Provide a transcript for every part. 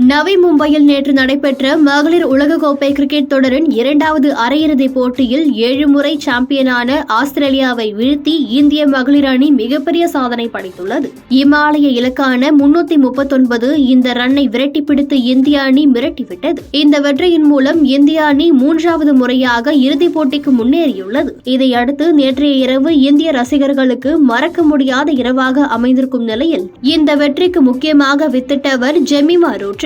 நவி மும்பையில் நேற்று நடைபெற்ற மகளிர் உலகக்கோப்பை கிரிக்கெட் தொடரின் இரண்டாவது அரையிறுதிப் போட்டியில் 7 முறை சாம்பியனான ஆஸ்திரேலியாவை வீழ்த்தி இந்திய மகளிர் அணி மிகப்பெரிய சாதனை படைத்துள்ளது. இமாலய இலக்கான 339 இந்த ரன்னை விரட்டி பிடித்து இந்திய அணி மிரட்டிவிட்டது. இந்த வெற்றியின் மூலம் இந்திய அணி 3வது முறையாக இறுதிப் போட்டிக்கு முன்னேறியுள்ளது. இதையடுத்து நேற்றைய இரவு இந்திய ரசிகர்களுக்கு மறக்க முடியாத இரவாக அமைந்திருக்கும் நிலையில் இந்த வெற்றிக்கு முக்கியமாக வித்திட்டவர் ஜெமிமா ரோட்ரிக்ஸ்.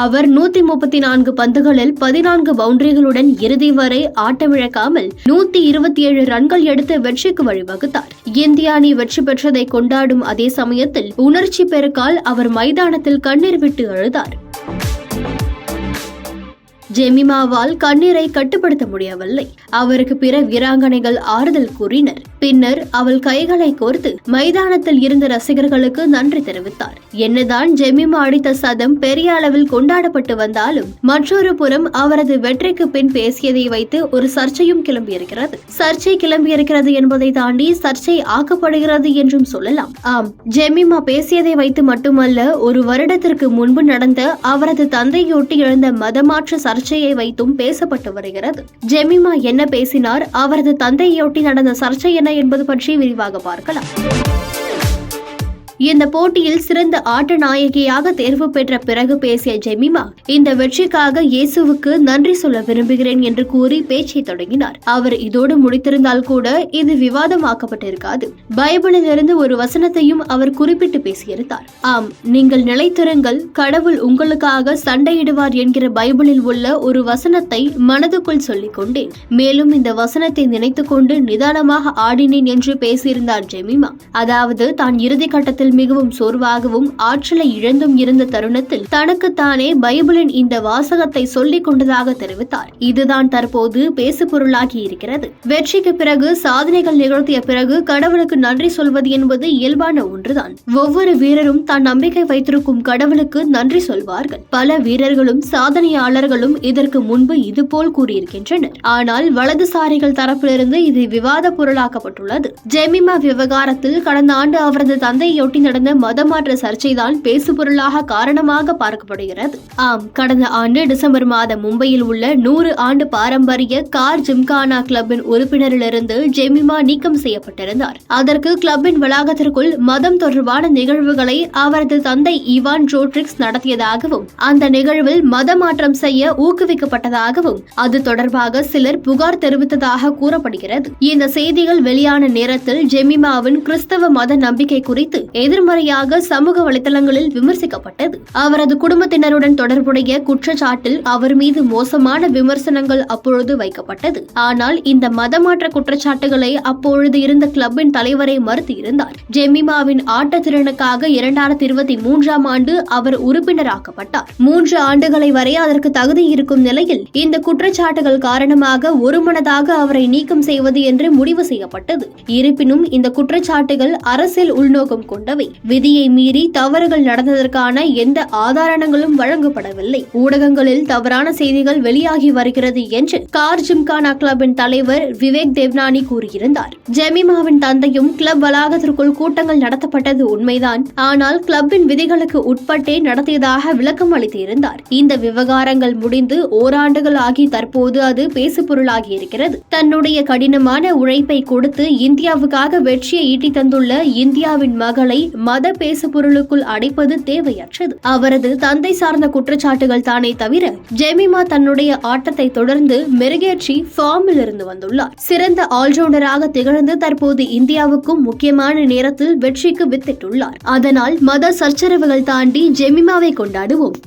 அவர் 134 பந்துகளில் 14 பவுண்டரிகளுடன் இறுதி வரை ஆட்டமிழக்காமல் 127 ரன்கள் எடுத்து வெற்றிக்கு வழிவகுத்தார். இந்திய அணி வெற்றி பெற்றதை கொண்டாடும் அதே சமயத்தில் உணர்ச்சி பெருக்கால் அவர் மைதானத்தில் கண்ணீர் விட்டு அழுதார். ஜெமிமாவால் கண்ணீரை கட்டுப்படுத்த முடியவில்லை. அவருக்கு பிற வீராங்கனைகள் ஆறுதல் கூறினர். பின்னர் அவள் கைகளை கோர்த்து மைதானத்தில் இருந்த ரசிகர்களுக்கு நன்றி தெரிவித்தார். என்னதான் ஜெமிமா அடித்த சதம் பெரிய அளவில் கொண்டாடப்பட்டு வந்தாலும் மற்றொரு புறம் அவரது வெற்றிக்கு பின் பேசியதை வைத்து ஒரு சர்ச்சையும் கிளம்பியிருக்கிறது. சர்ச்சை கிளம்பியிருக்கிறது என்பதை தாண்டி சர்ச்சை ஆக்கப்படுகிறது என்றும் சொல்லலாம். ஆம், ஜெமிமா பேசியதை வைத்து மட்டுமல்ல, ஒரு வருடத்திற்கு முன்பு நடந்த அவரது தந்தையொட்டி எழுந்த மதமாற்ற சர்ச்சையை வைத்தும் பேசப்பட்டு வருகிறது. ஜெமிமா என்ன பேசினார், அவரது தந்தையொட்டி நடந்த சர்ச்சை என்ன என்பது பற்றி விரிவாக பார்க்கலாம். இந்த போட்டியில் சிறந்த ஆட்ட நாயகியாக தேர்வு பெற்ற பிறகு பேசிய ஜெமிமா, இந்த வெற்றிக்காக இயேசுவுக்கு நன்றி சொல்ல விரும்புகிறேன் என்று கூறி பேச்சை தொடங்கினார். அவர் இதோடு முடித்திருந்தால் கூட இது விவாதமாக்கப்பட்டிருக்காது. பைபிளில் இருந்து ஒரு வசனத்தையும் அவர் குறிப்பிட்டு பேசியிருந்தார். ஆம், நீங்கள் நிலைத்திருங்கள், கடவுள் உங்களுக்காக சண்டையிடுவார் என்கிற பைபிளில் உள்ள ஒரு வசனத்தை மனதுக்குள் சொல்லிக் கொண்டேன். மேலும் இந்த வசனத்தை நினைத்துக் கொண்டு நிதானமாக ஆடினேன் என்று பேசியிருந்தார் ஜெமிமா. அதாவது தான் இறுதி கட்டத்தில் மிகவும் சோர்வாகவும் ஆற்றலை இழந்தும் இருந்த தருணத்தில் தனக்குத்தானே பைபிளின் இந்த வாசகத்தை சொல்லிக் கொண்டதாக தெரிவித்தார். இதுதான் தற்போது பேசு பொருளாகி இருக்கிறது. வெற்றிக்கு பிறகு சாதனைகள் நிகழ்த்திய பிறகு கடவுளுக்கு நன்றி சொல்வது என்பது இயல்பான ஒன்றுதான். ஒவ்வொரு வீரரும் தான் நம்பிக்கை வைத்திருக்கும் கடவுளுக்கு நன்றி சொல்வார்கள். பல வீரர்களும் சாதனையாளர்களும் இதற்கு முன்பு இதுபோல் கூறியிருக்கின்றனர். ஆனால் வலதுசாரிகள் தரப்பிலிருந்து இது விவாத பொருளாக்கப்பட்டுள்ளது. ஜெமிமா விவகாரத்தில் கடந்த ஆண்டு அவரது தந்தையொட்டி நடந்த மதமாற்ற சர்ச்சைதான் பேசுபொருளாக காரணமாக பார்க்கப்படுகிறது. ஆம், கடந்த ஆண்டு டிசம்பர் மாதம் மும்பையில் உள்ள 100 ஆண்டு பாரம்பரிய கார் ஜிம்கானா கிளப்பின் உறுப்பினரிலிருந்து ஜெமிமா நீக்கம் செய்யப்பட்டிருந்தார். அதற்கு கிளப்பின் வளாகத்திற்குள் மதம் தொடர்பான நிகழ்வுகளை அவரது தந்தை இவான் ரோட்ரிக்ஸ் நடத்தியதாகவும் அந்த நிகழ்வில் மதமாற்றம் செய்ய ஊக்குவிக்கப்பட்டதாகவும் அது தொடர்பாக சிலர் புகார் தெரிவித்ததாக கூறப்படுகிறது. இந்த செய்திகள் வெளியான நேரத்தில் ஜெமிமாவின் கிறிஸ்தவ மத நம்பிக்கை குறித்து எதிர்மறையாக சமூக வலைதளங்களில் விமர்சிக்கப்பட்டது. அவரது குடும்பத்தினருடன் தொடர்புடைய குற்றச்சாட்டில் அவர் மீது மோசமான விமர்சனங்கள் அப்பொழுது வைக்கப்பட்டது. ஆனால் இந்த மதமாற்ற குற்றச்சாட்டுகளை அப்பொழுது இருந்த கிளப்பின் தலைவரை மறுத்து இருந்தார். ஜெமிமாவின் ஆட்டத்திறனுக்காக 2023ஆம் ஆண்டு அவர் உறுப்பினராக்கப்பட்டார். 3 ஆண்டுகளை வரை அதற்கு தகுதி இருக்கும் நிலையில் இந்த குற்றச்சாட்டுகள் காரணமாக ஒருமனதாக அவரை நீக்கம் செய்வது என்று முடிவு செய்யப்பட்டது. இருப்பினும் இந்த குற்றச்சாட்டுகள் அரசியல் உள்நோக்கம் கொண்டவை. விதியை மீறி தவறுகள் நடந்ததற்கான எந்த ஆதாரங்களும் வழங்கப்படவில்லை. ஊடகங்களில் தவறான செய்திகள் வெளியாகி வருகிறது என்று கார் ஜிம்கானா கிளப்பின் தலைவர் விவேக் தேவ்னானி கூறியிருந்தார். ஜெமிமாவின் தந்தையும் கிளப் வளாகத்திற்குள் கூட்டங்கள் நடத்தப்பட்டது உண்மைதான், ஆனால் கிளப்பின் விதிகளுக்கு உட்பட்டே நடத்தியதாக விளக்கம் அளித்திருந்தார். இந்த விவகாரங்கள் முடிந்து ஓராண்டுகள் ஆகி தற்போது அது பேசுபொருளாகி இருக்கிறது. தன்னுடைய கடினமான உழைப்பை கொடுத்து இந்தியாவுக்காக வெற்றியை ஈட்டி தந்துள்ள இந்தியாவின் மகளை மத பேசு பொருளுக்குள் அடைப்பது தேவையற்றது. அவரது தந்தை சார்ந்த குற்றச்சாட்டுகள் தானே தவிர ஜெமிமா தன்னுடைய ஆட்டத்தை தொடர்ந்து மெருகேற்றி ஃபார்மில் இருந்து வந்துள்ளார். சிறந்த ஆல்ரவுண்டராக திகழ்ந்து தற்போது இந்தியாவுக்கும் முக்கியமான நேரத்தில் வெற்றிக்கு வித்திட்டுள்ளார். அதனால் மத சச்சரவுகள் தாண்டி ஜெமிமாவை கொண்டாடுவோம்.